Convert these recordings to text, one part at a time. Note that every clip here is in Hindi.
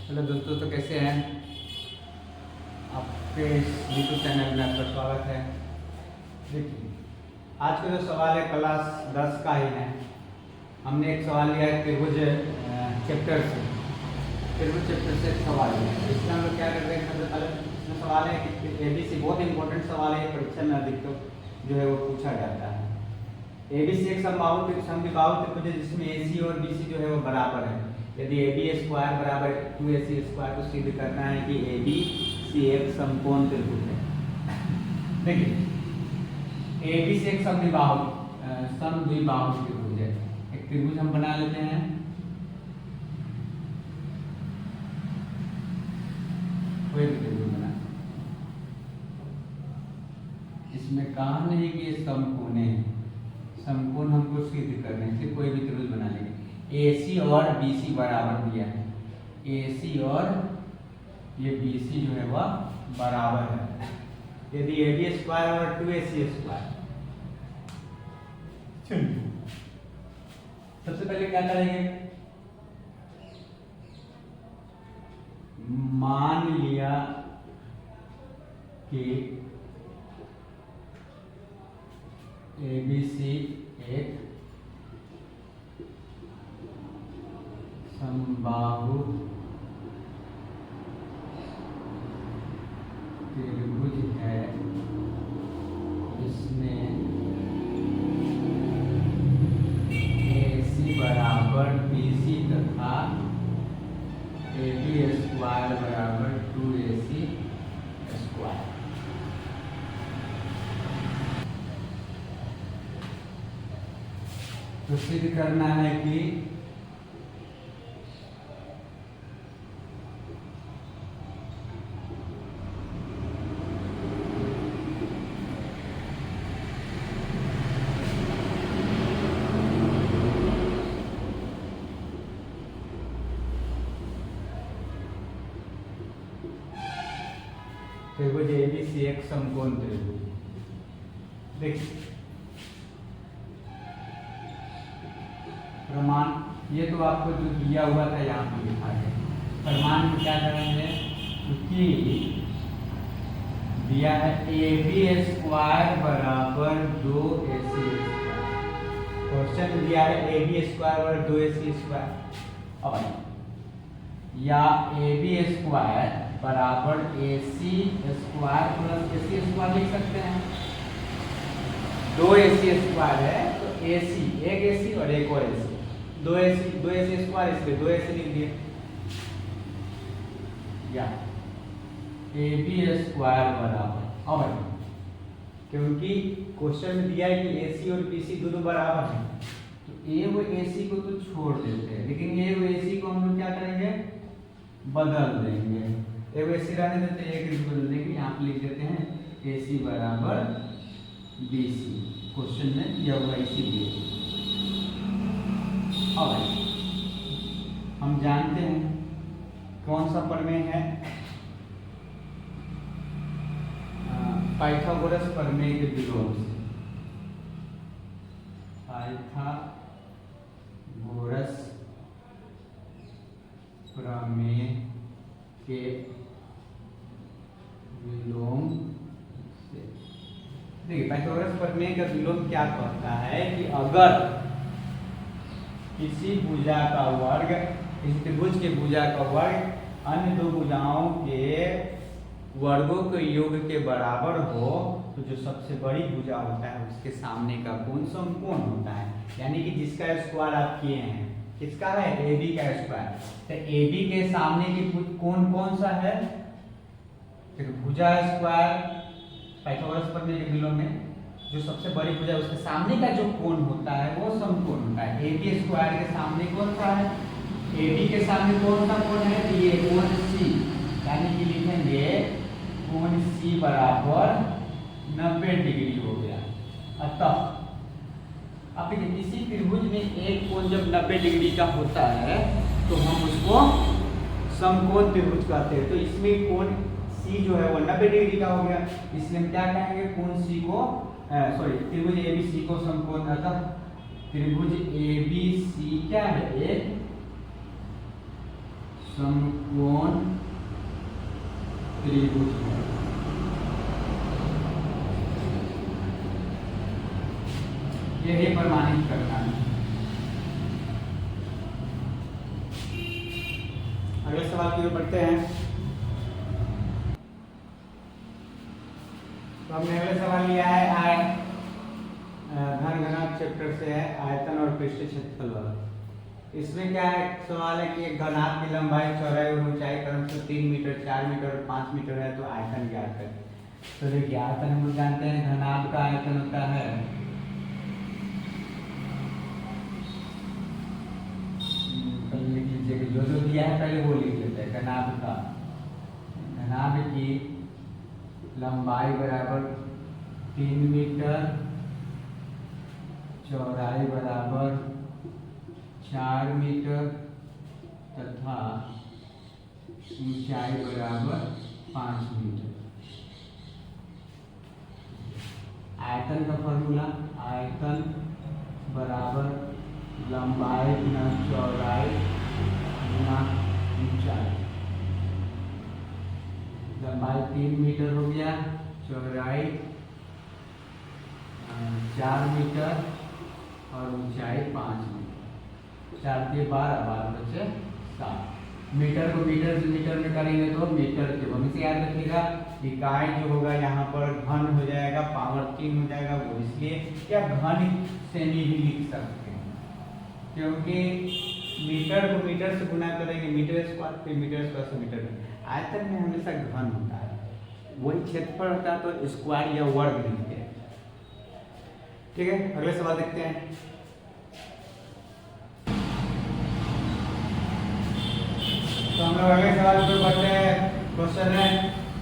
हेलो दोस्तों, तो कैसे हैं आपके इस यूट्यूब चैनल में आपका स्वागत है। देखिए, आज का जो सवाल है क्लास 10 का ही है। हमने एक सवाल लिया है त्रिभुज चैप्टर से। त्रिभुज चैप्टर से एक सवाल लिया है। इसमें हम लोग क्या कर रहे हैं, इसमें सवाल है कि ABC बहुत इंपॉर्टेंट सवाल है, परीक्षा में अधिकतर जो है वो पूछा जाता है। ABC एक समबाहु त्रिभुज है जिसमें AC और BC जो है वो बराबर है। यदि AB स्क्वायर बराबर 2AC स्क्वायर को सिद्ध करना है कि ABC एक समकोण त्रिभुज है। देखिए, ABC एक समद्विबाहु त्रिभुज है। एक त्रिभुज हम बना लेते हैं। कोई भी त्रिभुज बना, इसमें कहा नहीं कि ये समकोण है। समकोण हमको सिद्ध करने से कोई भी त्रिभुज बना लेंगे। AC और BC बराबर दिया है। AC और ये BC जो है वह बराबर है। यदि AB स्क्वायर और 2AC स्क्वायर, सबसे पहले क्या करेंगे, मान लिया कि ABC एक समबाहु त्रिभुज है जिसमें AC बराबर BC तथा AB स्क्वायर बराबर 2AC स्क्वायर। तो सिद्ध करना है कि त्रिभुज ABC एक समकोण त्रिभुज। देखिए, प्रमाण ये तो आपको जो दिया हुआ था यहाँ पे लिखा है। प्रमाण में क्या करेंगे कि दिया है AB स्क्वायर बराबर 2AC स्क्वायर। क्वेश्चन में दिया है AB स्क्वायर बराबर 2AC स्क्वायर। अब या AB स्क्वायर बराबर AC square plus AC square लिख सकते हैं। 2AC स्क्वायर है तो AC एक AC और एक और AC, 2AC स्क्वायर, इसलिए 2AC लिख दिए। या AB स्क्वायर बराबर, अब क्योंकि क्वेश्चन में दिया है कि AC और BC दोनों बराबर हैं, तो A व AC को तो छोड़ देते हैं, लेकिन A व AC को हम लोग क्या करेंगे, बदल देंगे। एक AC रहने देते हैं, एक बदल देंगे। यहाँ पे लिख देते हैं AC बराबर BC। क्वेश्चन में दिया हुआ इसीलिए। अब हम जानते हैं कौन सा प्रमेय है, पाइथागोरस प्रमेय के विलोम से। पाइथागोरस प्रमेय के विलोम से। देखिए, पाइथागोरस प्रमेय का विलोम क्या कहता है कि अगर किसी भुजा का वर्ग, किसी त्रिभुज के भुजा का वर्ग अन्य दो भुजाओं के वर्गों के योग के बराबर हो तो जो सबसे बड़ी भुजा होता है उसके सामने का कोण समकोण होता है। यानी कि जिसका स्क्वायर आप किए हैं, किसका है, AB का स्क्वायर, तो AB के सामने की कोण कौन सा है, फिर भुजा स्क्वायर। पाइथागोरस प्रमेय के विलोम में जो सबसे बड़ी भुजा है उसके सामने का जो कोण होता है वो समकोण होता है। AB स्क्वायर के सामने कौन सा है, AB के सामने कौन सा कोण है, ये कोण C। यानी कि लिखेंगे कोण C बराबर 90 डिग्री हो गया। अतः अब देखिए, किसी त्रिभुज में एक कोण जब 90 डिग्री का होता है तो हम उसको समकोण त्रिभुज कहते हैं। तो इसमें कोण C जो है वो 90 डिग्री का हो गया, इसलिए हम क्या कहेंगे, कोण C को त्रिभुज ABC को समकोण, अतः त्रिभुज ABC क्या है, एक समकोण त्रिभुज है। यही प्रमाणित करना है। अगले सवाल की ओर बढ़ते हैं। तो हमने अगले सवाल लिया है घन घनक चैप्टर से है, आयतन और पृष्ठीय क्षेत्रफल वाला। इसमें क्या है, सवाल है कि एक घनाभ की लंबाई, चौड़ाई और ऊंचाई क्रमशः 3 मीटर, 4 मीटर और 5 मीटर है, तो आयतन ज्ञात करें। तो देखिए आयतन हम लोग जानते हैं, घनाभ का आयतन होता है लिख लीजिए कि जो जो दिया है पहले वो लिख लेते हैं। घनाभ की लंबाई बराबर 3 मीटर, चौड़ाई बराबर 4 मीटर तथा ऊंचाई बराबर 5 मीटर। आयतन का फॉर्मूला, आयतन बराबर लंबाई गुना चौड़ाई गुना ऊंचाई। लंबाई 3 मीटर हो गया, चौड़ाई 4 मीटर और ऊंचाई 5 मीटर। 4 के 12, 12 बचे 7। मीटर को मीटर से मीटर में करेंगे तो मीटर के, हमेशा याद रखिएगा इकाई जो होगा यहाँ पर घन हो जाएगा, पावर 3 हो जाएगा। वो इसलिए क्या घन सेमी भी लिख सकते हैं, क्योंकि मीटर को मीटर से गुना करेंगे, मीटर स्क्वायर फिर मीटर स्क्वायर से मीटर में। आयतन में हमेशा घन होता है, वही क्षेत्रफल होता है तो स्क्वायर या वर्ग लिखते हैं। ठीक है, अगले सवाल देखते हैं। तो हम लोग अगले सवाल पर बढ़ते हैं। क्वेश्चन है,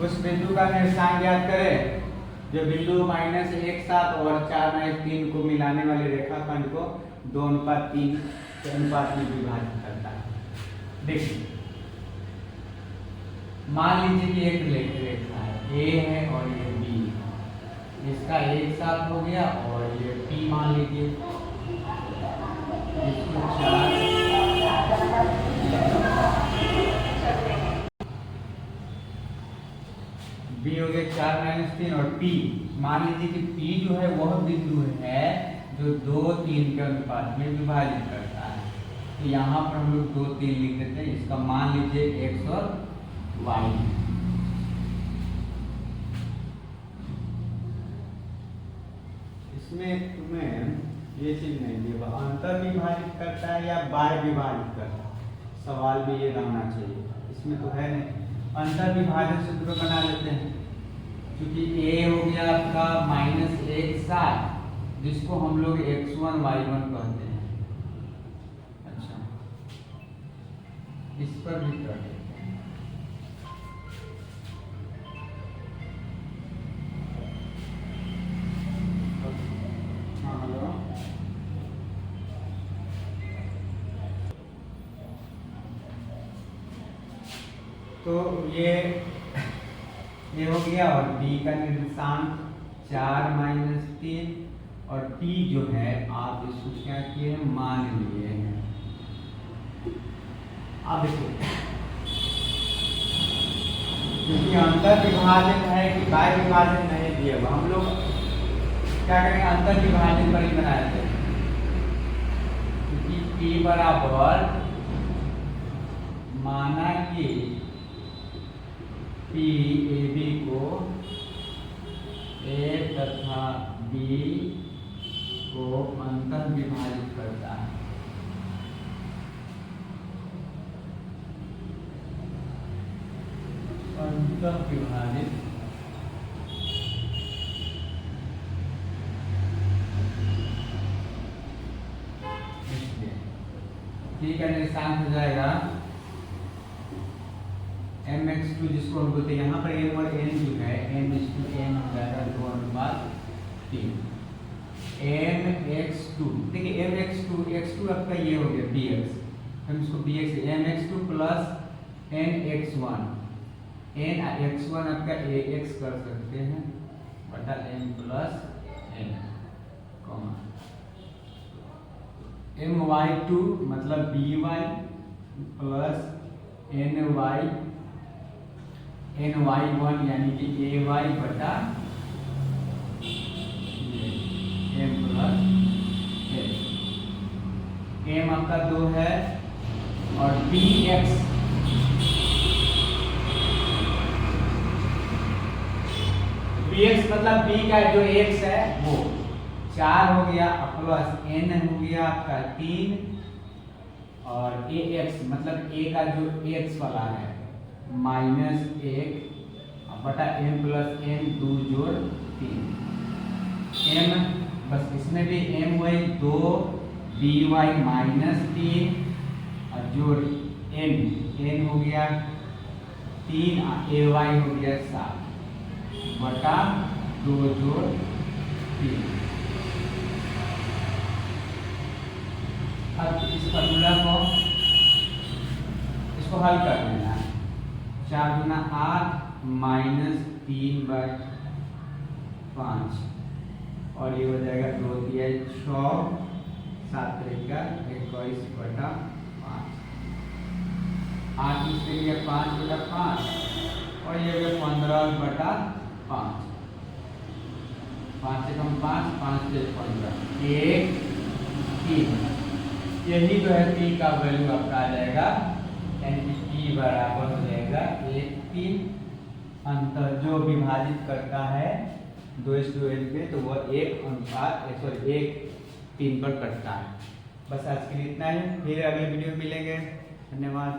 उस बिंदु का निर्देशांक ज्ञात करें जो बिंदु -1 और 4-3 को मिलाने वाले रेखाखंड को 2:3 के अनुपात में विभाजित करता है। देखिए मान लीजिए कि एक रेखा है, ए है और ये बी है। इसका 1:7 हो गया और ये P मान लीजिए, इसको 4 बी हो गया 4-3 और P मान लीजिए कि P जो है वह बिंदु है जो 2-3 के अनुपात में विभाजित करता है। तो यहाँ पर हम लोग 2-3 लिख देते हैं। इसका मान लीजिए x और y। इसमें तुम्हें ये चीज नहीं दी, अंतर विभाजित करता है या बाय विभाजित करता है, सवाल भी ये रहना चाहिए। इसमें तो है नहीं, अंतर विभाजन सूत्र बना लेते हैं। क्योंकि a हो गया आपका -1/7, जिसको हम लोग x1 y1 कहते हैं। अच्छा, इस पर भी कर देते हैं। हाँ हेलो, तो ये हो गया और b का निर्देशांक 4-3 और t जो है आप इसको क्या किए मान लिए हैं। अब देखो क्योंकि अंतर विभाजन है कि बाय विभाजन नहीं दिया हुआ, हम लोग क्या करेंगे अंतर विभाजन पर ही बनाए थे। क्योंकि p बराबर माना कि P AB को A तथा B को अंतर विभाजित करता है। अंतर विभाजित ठीक है, निर्देशांक हो जाएगा mx2, जिसको हम बोलते हैं यहाँ पर m और n जो है m/n हो जाएगा 2:3। mx2 देखिए x2 आपका ये हो गया bx, हम इसको bx mx2 plus nx1, nx1 आपका ax कर सकते हैं बटा m प्लस n, my2 मतलब by प्लस ny1 यानी कि ay बटा m प्लस l। m आपका 2 है और bx मतलब b का जो x है वो 4 हो गया प्लस n हो गया आपका 3 और ax मतलब a का जो x वाला है -1 बटा m प्लस n 2 जोड़ 3 m बस इसमें भी m वही 2 by -3 और जोड़ n हो गया 3 ay हो गया 7 बटा 2 जोड़ 3। अब इस फॉर्मूला को इसको हल कर लेना है। 4 गुना 8 -3/5 और ये हो जाएगा 2 दिया 6 7 तरीका 21 बटा 5 8 इसके लिए 5 बटा 5 और ये हो गया 15 बटा 5 5 से कम 5 5 से 15 1 3 यही जो है p का वैल्यू आपका आ जाएगा यानी कि p बराबर हो जाएगा 1 3 अंतर जो विभाजित करता है 2:1 में तो वह 1 3 पर कटता है। बस आज के लिए इतना ही, फिर अगले वीडियो में मिलेंगे। धन्यवाद।